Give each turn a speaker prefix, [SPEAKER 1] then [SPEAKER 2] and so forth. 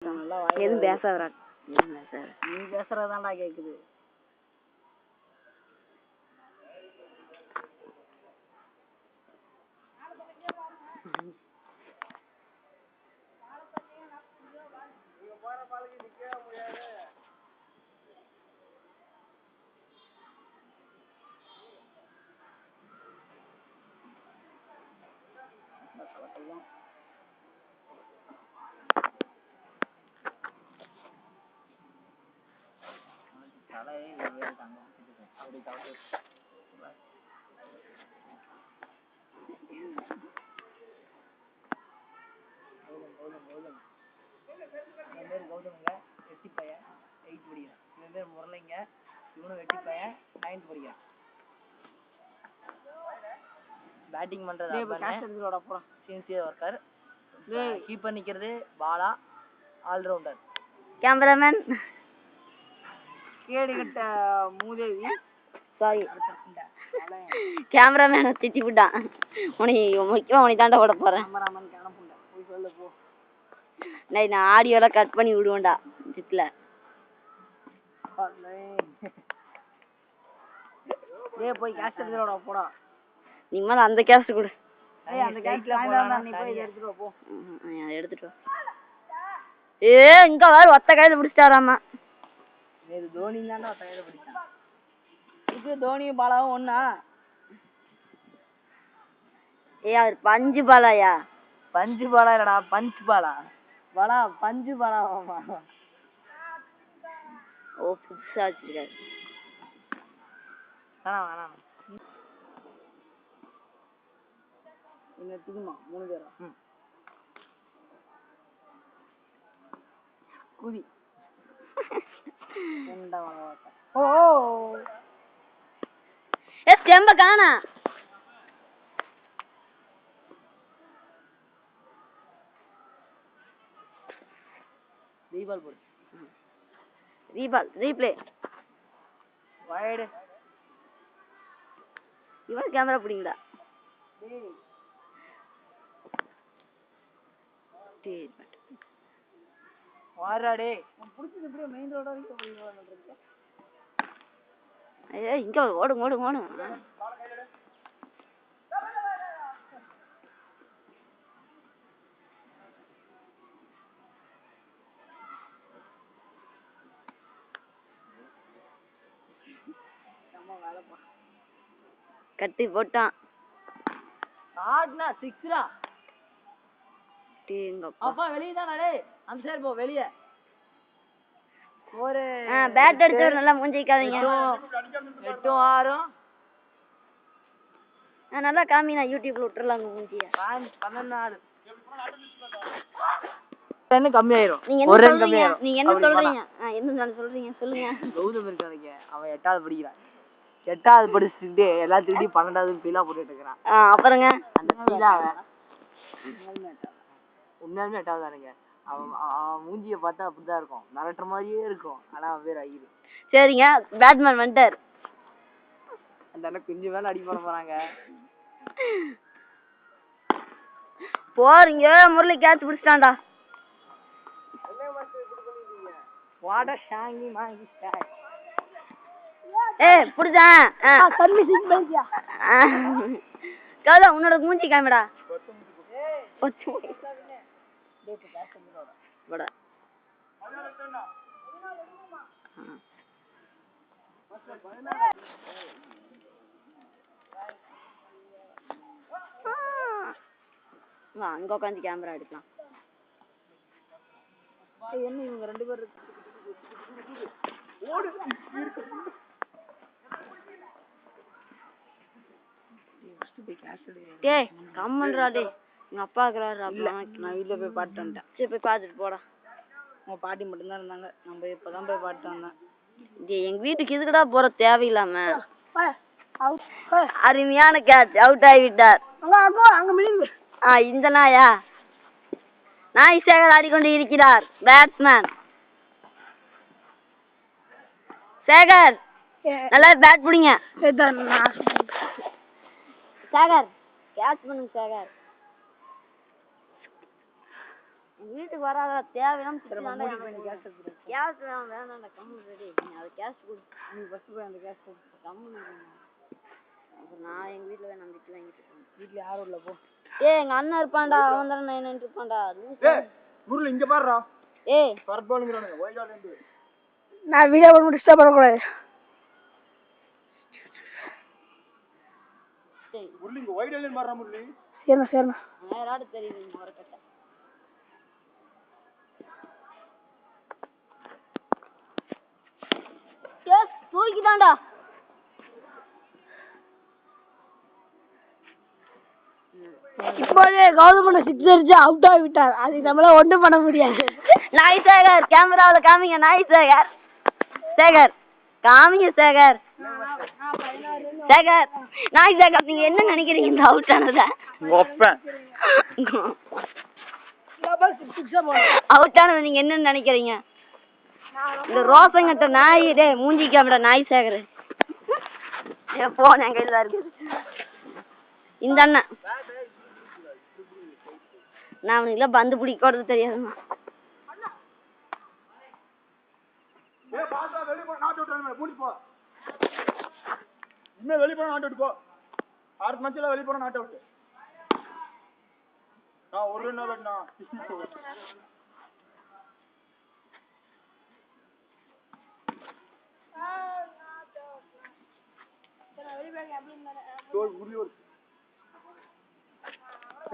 [SPEAKER 1] எதுவும் பேசாதடா.
[SPEAKER 2] நீ பேசுறதாண்டா கேக்குது. கௌதமுங்க வெட்டி பையன் 8th படிக்கிறான். இவன் பேர் முரளிங்க, இவனும் வெட்டி பையன் 9th படிக்கிறான். பேட்டிங் பண்றது சின்சியர் ஒர்க்கர். கீப்பர் நிக்கிறது பாலா, ஆல்ரவுண்டர்.
[SPEAKER 1] கேமராமேன்
[SPEAKER 2] கேடு கட்ட மூதேவி.
[SPEAKER 1] சாரி, கேமராமேனை திட்டி விட்டான். உனக்கு முக்கியமா உனக்கு தாண்டா ஓட போறேன்.
[SPEAKER 2] கேமராமேன் கணப்புண்டா போய் சொல்ல போ.
[SPEAKER 1] நான் ஆடியோலாம் கட் பண்ணி விடுவேன்டா சிட்ல.
[SPEAKER 2] டேய் போய் கேஸ்ட் எடுத்துடா போடா.
[SPEAKER 1] நீ மேல அந்த கேஸ்ட் கொடு.
[SPEAKER 2] ஏய் அந்த கேஸ்ட்ல போடா, நீ போய் எடுத்துட்டு போ.
[SPEAKER 1] அதை எடுத்துட்டு வா. இங்க வேற ஒத்த கையில பிடிச்சிட்டாராமா.
[SPEAKER 2] இது தோனி தான்டா ஒத்த கையில பிடிச்சான். இது தோனியும் பாலாவும் ஒண்ணா?
[SPEAKER 1] அவர் பஞ்சு பாலாயா?
[SPEAKER 2] பஞ்சு பாலா இல்லடா, பஞ்ச் பாலா. பாலா பஞ்சு பாலாவாமா.
[SPEAKER 1] ஓ புதுசா வச்சிருக்காரு.
[SPEAKER 2] வேணாம் இங்க திகுமா 3 பேரா? குதி என்னடா வளவாட்ட. ஓ
[SPEAKER 1] ஸ்டெம்ப காணா.
[SPEAKER 2] ரீபால் போடு.
[SPEAKER 1] Replay
[SPEAKER 2] wide.
[SPEAKER 1] இவன் கேமரா பிடிங்கடா.
[SPEAKER 2] வாராடே உன் புடிச்சது இப்படியே மெயின் ரோட வரைக்கும் போயிடுவாங்க.
[SPEAKER 1] ஐயா இங்க ஓடு. கட்டி போட்டான்.
[SPEAKER 2] ஆட்னா 6டா. அப்பா வெளிய தான் டேய். அந்த சைடு போ வெளிய. ஒரு
[SPEAKER 1] பேட் எடுத்து நல்லா மூஞ்சிக்காதீங்க.
[SPEAKER 2] 8 6
[SPEAKER 1] நல்லா காமி. நான் யூடியூப்ல விட்டுறலாங்க மூஞ்சிய.
[SPEAKER 2] 14 என்ன கம்மி ஆயிரும்.
[SPEAKER 1] ஒரு ரன் கம்மி ஆயிரும். நீங்க என்ன சொல்றீங்க? என்ன சொல்றீங்க சொல்லுங்க.
[SPEAKER 2] கௌதம் இருக்கானே அவன் 8வது படிக்கிறான். 8வது படிச்சிட்டு எல்லாத்துக்கிட்டையும் 12வது ஃபீலா போட்டுட்டு இருக்கான்.
[SPEAKER 1] அப்புறங்க
[SPEAKER 2] அந்த ஃபீலா உண்மையாலுமே 8வது தானுங்க. அவன் மூஞ்சிய பார்த்தா அப்படிதான் இருக்கும். மிரட்டுற மாதிரியே இருக்கும். ஆனா அவன் பேர் ஐயரு.
[SPEAKER 1] சரிங்க பேட்மேன் வந்துட்டார்.
[SPEAKER 2] அந்த அண்ணன் கொஞ்சம் மேல அடி பண்ண போறாங்க.
[SPEAKER 1] போறீங்க முரளி கேட்ச் பிடிச்சிட்டான்டா.
[SPEAKER 2] வாட ஷாங்கி மாங்கி ஸ்டாய்.
[SPEAKER 1] புடிச்சான்.
[SPEAKER 2] தண்ணி சிக் பையா.
[SPEAKER 1] கௌதம் உன்னோட மூஞ்சி காமிடா. போடா. அங்க உட்காந்து கேமரா எடுக்கலாம்.
[SPEAKER 2] என்ன இவங்க 2 பேர்
[SPEAKER 1] டேய் கம்மன்றா டேய். எங்க அப்பா இருக்கறாரு.
[SPEAKER 2] நான் வீட்ல போய் பாட்டு வந்துட்டேன்.
[SPEAKER 1] சரி போய் பாத்துட்டு போடா.
[SPEAKER 2] உங்க பாட்டி மட்டும் தான் இருந்தாங்க. நான் போய் இப்பதான் போய் பாட்டு வந்தேன்.
[SPEAKER 1] டேய் எங்க வீட்டுக்கு இதுக்குடா போற தேவையில்லாம. அருமையான கேட்ச் அவுட் ஆகிவிட்டார்.
[SPEAKER 2] அங்க மிளிங்கு.
[SPEAKER 1] இந்த நாயா நாய் சேகர் ஆடிக்கொண்டு இருக்கிறார். பேட்ஸ்மேன் சேகர் நல்லா பேட் பிடிங்க. சேகர் கேட்ச் பண்ணுங்க சேகர். எங்க வீட்டுக்கு வராத தேவையான கேஸ் வேணாம்டா கம்மி ரெடி நீ அதை கேஸ் கொடு நீ ஃபர்ஸ்ட் போய் அந்த கேஸ் கொடு கம்மி அப்புறம் நான் எங்க வீட்டுல வேணாம் வீட்டுல வாங்கிட்டு வீட்டுல யாரும் இல்ல போ எங்க அண்ணன் இருப்பான்டா அவன் தானே நான் இருப்பான்டா
[SPEAKER 3] முருள் இங்க பாருடா பரப்பானுங்கறானே வைடால இருந்து
[SPEAKER 1] நான் வீடியோ பண்ண டிஸ்டர்ப் பண்ண கூடாது
[SPEAKER 3] முருள் இங்க வைடால இருந்து மாறா முருள்
[SPEAKER 1] சரிண்ணா நேராடு தெரியுது மொர கட்ட எஸ் தூக்கிட்டான்டா இப்போதே கவர்மெண்ட் சிக்ஸ் அடிச்சு அவுட் ஆகிவிட்டார் அதுக்கு நம்மளால ஒன்றும் பண்ண முடியாது நாய் சேகர் கேமராவில் காமிங்க நாய் சேகர் சேகர் காமிங்க சேகர் சேகர் நாய் சேகர் நீங்க என்ன நினைக்கிறீங்க இந்த அவுட் ஆனத அவுட் ஆனது நீங்க என்ன நினைக்கிறீங்க இந்த ரோசங்கட்ட நாய் டே மூஞ்சி கேமரா நாய் சேகர் போன் என் கையில இருக்குது இந்த அண்ணன் நான் அவனுக்குல பந்து பிடிக்கிறது தெரியாதுமா
[SPEAKER 3] வெளிய போனா நாட் அவுட் போ 6 மேட்ச்ல வெளிய போனா நாட் அவுட் நான் ஒரு ரன் வெட்டனா வெளிய போங்க அப்படி